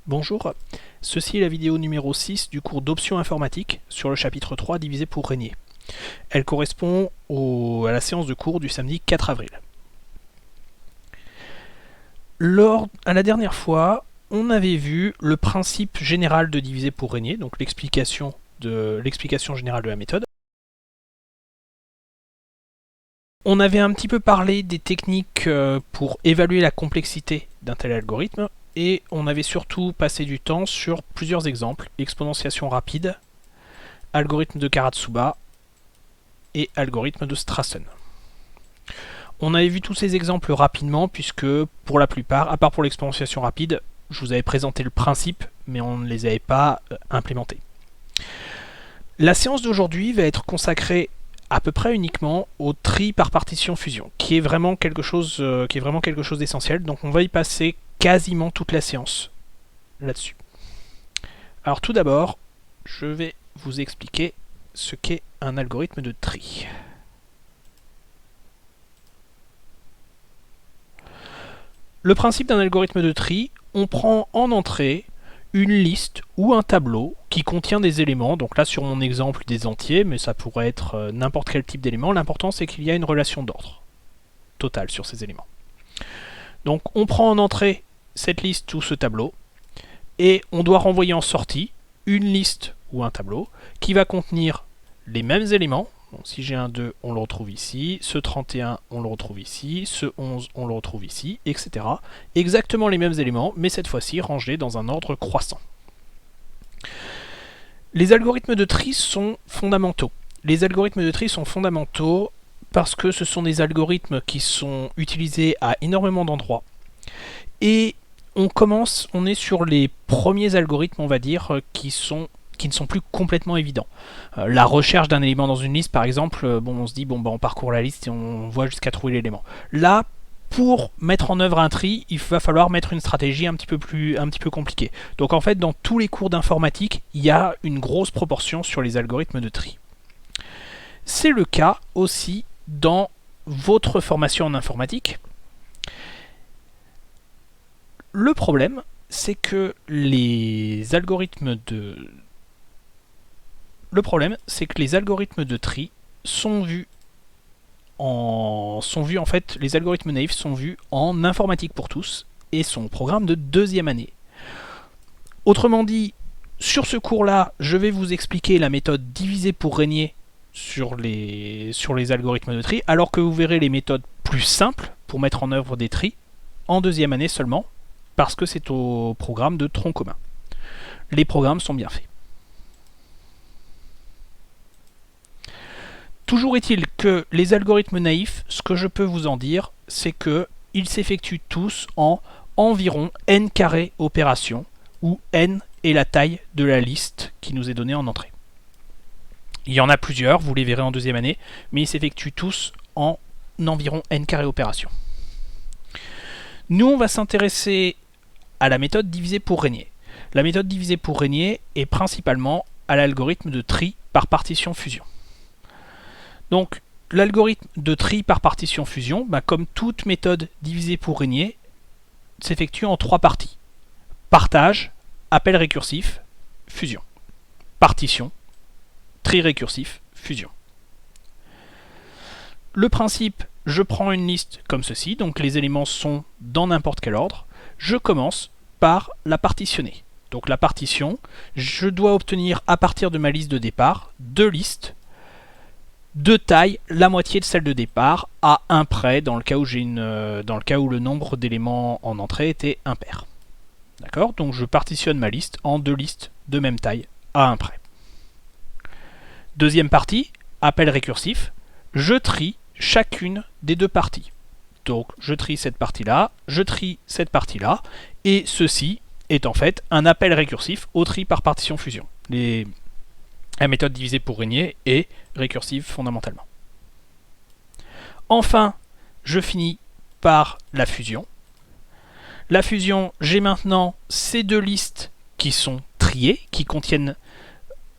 Bonjour, ceci est la vidéo numéro 6 du cours d'options informatiques sur le chapitre 3 divisé pour régner. Elle correspond à la séance de cours du samedi 4 avril. À la dernière fois, on avait vu le principe général de diviser pour régner, donc l'explication générale de la méthode. On avait un petit peu parlé des techniques pour évaluer la complexité d'un tel algorithme, et on avait surtout passé du temps sur plusieurs exemples: exponentiation rapide, algorithme de Karatsuba et algorithme de Strassen. On avait vu tous ces exemples rapidement puisque pour la plupart, à part pour l'exponentiation rapide, je vous avais présenté le principe mais on ne les avait pas implémentés. La séance d'aujourd'hui va être consacrée à peu près uniquement au tri par partition fusion, qui est vraiment quelque chose d'essentiel, donc on va y passer quasiment toute la séance là-dessus. Alors tout d'abord, je vais vous expliquer ce qu'est un algorithme de tri. Le principe d'un algorithme de tri, on prend en entrée une liste ou un tableau qui contient des éléments, donc là sur mon exemple des entiers, mais ça pourrait être n'importe quel type d'élément. L'important c'est qu'il y a une relation d'ordre totale sur ces éléments. Donc on prend en entrée cette liste ou ce tableau, et on doit renvoyer en sortie une liste ou un tableau qui va contenir les mêmes éléments. Donc, si j'ai un 2, on le retrouve ici, ce 31, on le retrouve ici, ce 11, on le retrouve ici, etc. Exactement les mêmes éléments, mais cette fois-ci rangés dans un ordre croissant. Les algorithmes de tri sont fondamentaux. Les algorithmes de tri sont fondamentaux parce que ce sont des algorithmes qui sont utilisés à énormément d'endroits. Et on est sur les premiers algorithmes, on va dire, qui ne sont plus complètement évidents. La recherche d'un élément dans une liste, par exemple, on se dit, on parcourt la liste et on voit jusqu'à trouver l'élément. Là, pour mettre en œuvre un tri, il va falloir mettre une stratégie un petit peu compliquée. Donc en fait, dans tous les cours d'informatique, il y a une grosse proportion sur les algorithmes de tri. C'est le cas aussi dans votre formation en informatique. Le problème, c'est que les algorithmes de tri sont vus en fait, les algorithmes naïfs sont vus en informatique pour tous et sont programme de deuxième année. Autrement dit, sur ce cours-là, je vais vous expliquer la méthode diviser pour régner sur les algorithmes de tri, alors que vous verrez les méthodes plus simples pour mettre en œuvre des tris en deuxième année seulement, parce que c'est au programme de tronc commun. Les programmes sont bien faits. Toujours est-il que les algorithmes naïfs, ce que je peux vous en dire, c'est qu'ils s'effectuent tous en environ n carré opérations, où n est la taille de la liste qui nous est donnée en entrée. Il y en a plusieurs, vous les verrez en deuxième année, mais ils s'effectuent tous en environ n carré opérations. Nous, on va s'intéresser à la méthode diviser pour régner. La méthode diviser pour régner est principalement à l'algorithme de tri par partition fusion. Donc, l'algorithme de tri par partition fusion, comme toute méthode diviser pour régner, s'effectue en trois parties. Partage, appel récursif, fusion. Partition, tri récursif, fusion. Le principe, je prends une liste comme ceci, donc les éléments sont dans n'importe quel ordre. Je commence par la partitionner. Donc la partition, je dois obtenir à partir de ma liste de départ deux listes de taille la moitié de celle de départ à un près dans le cas où le nombre d'éléments en entrée était impair. D'accord? Donc je partitionne ma liste en deux listes de même taille à un près. Deuxième partie, appel récursif, je trie chacune des deux parties. Donc je trie cette partie-là, je trie cette partie-là, et ceci est en fait un appel récursif au tri par partition fusion. La méthode diviser pour régner est récursive fondamentalement. Enfin, je finis par la fusion. La fusion, j'ai maintenant ces deux listes qui sont triées, qui contiennent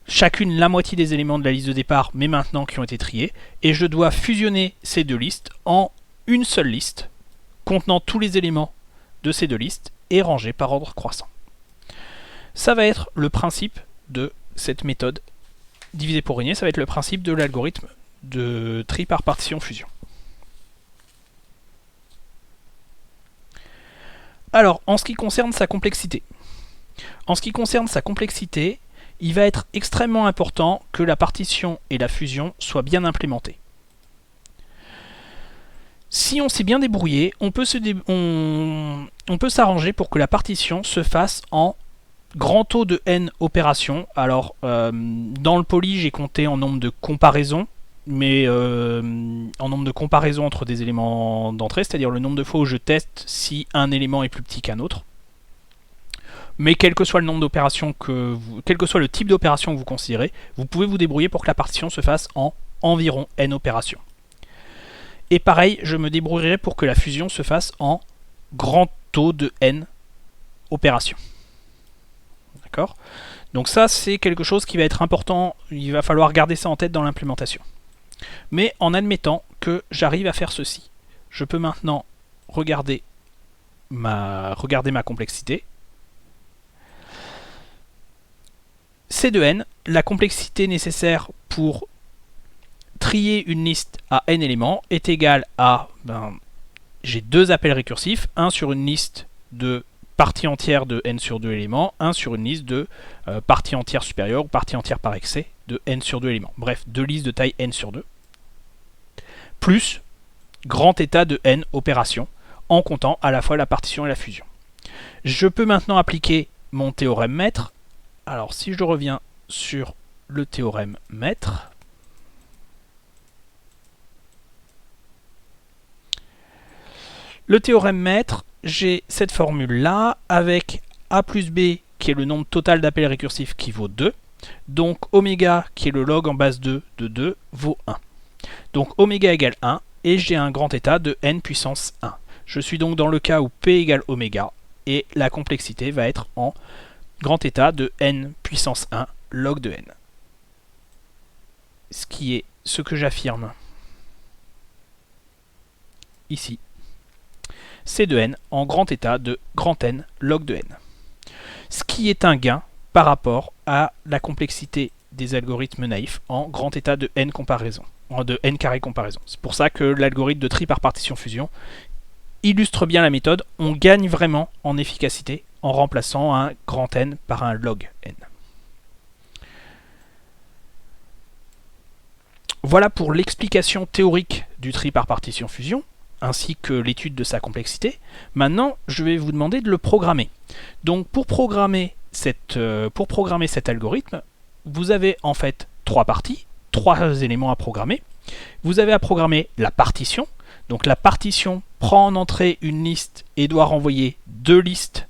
chacune la moitié des éléments de la liste de départ, mais maintenant qui ont été triés, et je dois fusionner ces deux listes en une seule liste contenant tous les éléments de ces deux listes et rangée par ordre croissant. Ça va être le principe de cette méthode divisé pour régner, ça va être le principe de l'algorithme de tri par partition fusion. Alors, en ce qui concerne sa complexité, il va être extrêmement important que la partition et la fusion soient bien implémentées. Si on s'est bien débrouillé, on peut s'arranger pour que la partition se fasse en grand taux de n opérations. Alors, dans le poly, j'ai compté en nombre de comparaisons, mais en nombre de comparaisons entre des éléments d'entrée, c'est-à-dire le nombre de fois où je teste si un élément est plus petit qu'un autre. Mais quel que soit le nombre d'opérations quel que soit le type d'opération que vous considérez, vous pouvez vous débrouiller pour que la partition se fasse en environ n opérations. Et pareil, je me débrouillerai pour que la fusion se fasse en grand taux de n opérations. D'accord ? Donc ça, c'est quelque chose qui va être important, il va falloir garder ça en tête dans l'implémentation. Mais en admettant que j'arrive à faire ceci, je peux maintenant regarder ma complexité. C2n, la complexité nécessaire pour trier une liste à n éléments est égale à, j'ai deux appels récursifs, un sur une liste de partie entière de n sur 2 éléments, un sur une liste de partie entière supérieure ou partie entière par excès de n sur 2 éléments. Bref, deux listes de taille n sur 2, plus grand état de n opérations, en comptant à la fois la partition et la fusion. Je peux maintenant appliquer mon théorème maître. Alors si je reviens sur le théorème maître, j'ai cette formule-là avec a plus b qui est le nombre total d'appels récursifs qui vaut 2. Donc oméga qui est le log en base 2 de 2 vaut 1. Donc oméga égale 1 et j'ai un grand état de n puissance 1. Je suis donc dans le cas où p égale oméga et la complexité va être en grand état de n puissance 1 log de n. Ce qui est ce que j'affirme ici. C de n en grand état de grand N log de n. Ce qui est un gain par rapport à la complexité des algorithmes naïfs en grand état de n comparaison, de n carré comparaison. C'est pour ça que l'algorithme de tri par partition fusion illustre bien la méthode. On gagne vraiment en efficacité en remplaçant un grand N par un log n. Voilà pour l'explication théorique du tri par partition fusion, ainsi que l'étude de sa complexité. Maintenant, je vais vous demander de le programmer. Donc pour programmer cet algorithme, vous avez en fait trois parties, trois éléments à programmer. Vous avez à programmer la partition. Donc la partition prend en entrée une liste et doit renvoyer deux listes.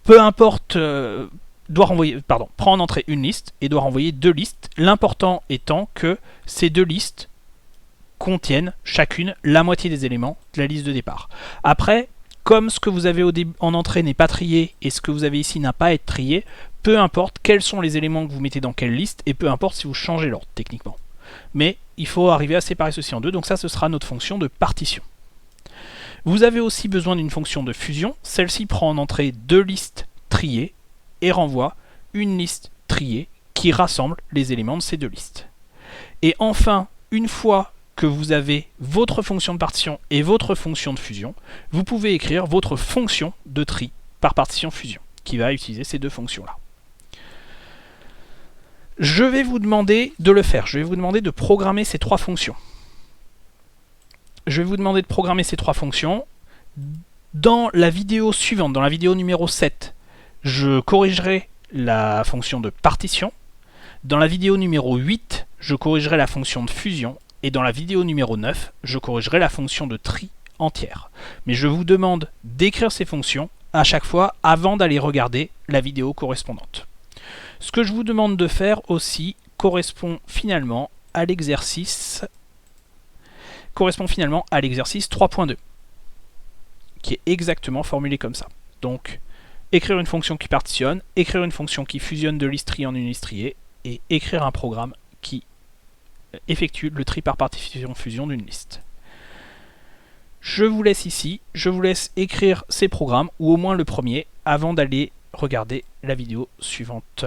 Peu importe, prend en entrée une liste et doit renvoyer deux listes. L'important étant que ces deux listes contiennent chacune la moitié des éléments de la liste de départ. Après, comme ce que vous avez en entrée n'est pas trié et ce que vous avez ici n'a pas à être trié, peu importe quels sont les éléments que vous mettez dans quelle liste et peu importe si vous changez l'ordre techniquement. Mais il faut arriver à séparer ceci en deux, donc ça ce sera notre fonction de partition. Vous avez aussi besoin d'une fonction de fusion. Celle-ci prend en entrée deux listes triées et renvoie une liste triée qui rassemble les éléments de ces deux listes. Et enfin, une fois que vous avez votre fonction de partition et votre fonction de fusion, vous pouvez écrire votre fonction de tri par partition fusion qui va utiliser ces deux fonctions-là. Je vais vous demander de le faire. Je vais vous demander de programmer ces trois fonctions. Je vais vous demander de programmer ces trois fonctions. Dans la vidéo suivante, dans la vidéo numéro 7, je corrigerai la fonction de partition. Dans la vidéo numéro 8, je corrigerai la fonction de fusion. Et dans la vidéo numéro 9, je corrigerai la fonction de tri entière. Mais je vous demande d'écrire ces fonctions à chaque fois avant d'aller regarder la vidéo correspondante. Ce que je vous demande de faire aussi correspond finalement à l'exercice 3.2, qui est exactement formulé comme ça. Donc, écrire une fonction qui partitionne, écrire une fonction qui fusionne deux listes triées en une liste triée, et écrire un programme qui effectue le tri par partition fusion d'une liste. Je vous laisse ici, je vous laisse écrire ces programmes, ou au moins le premier, avant d'aller regardez la vidéo suivante.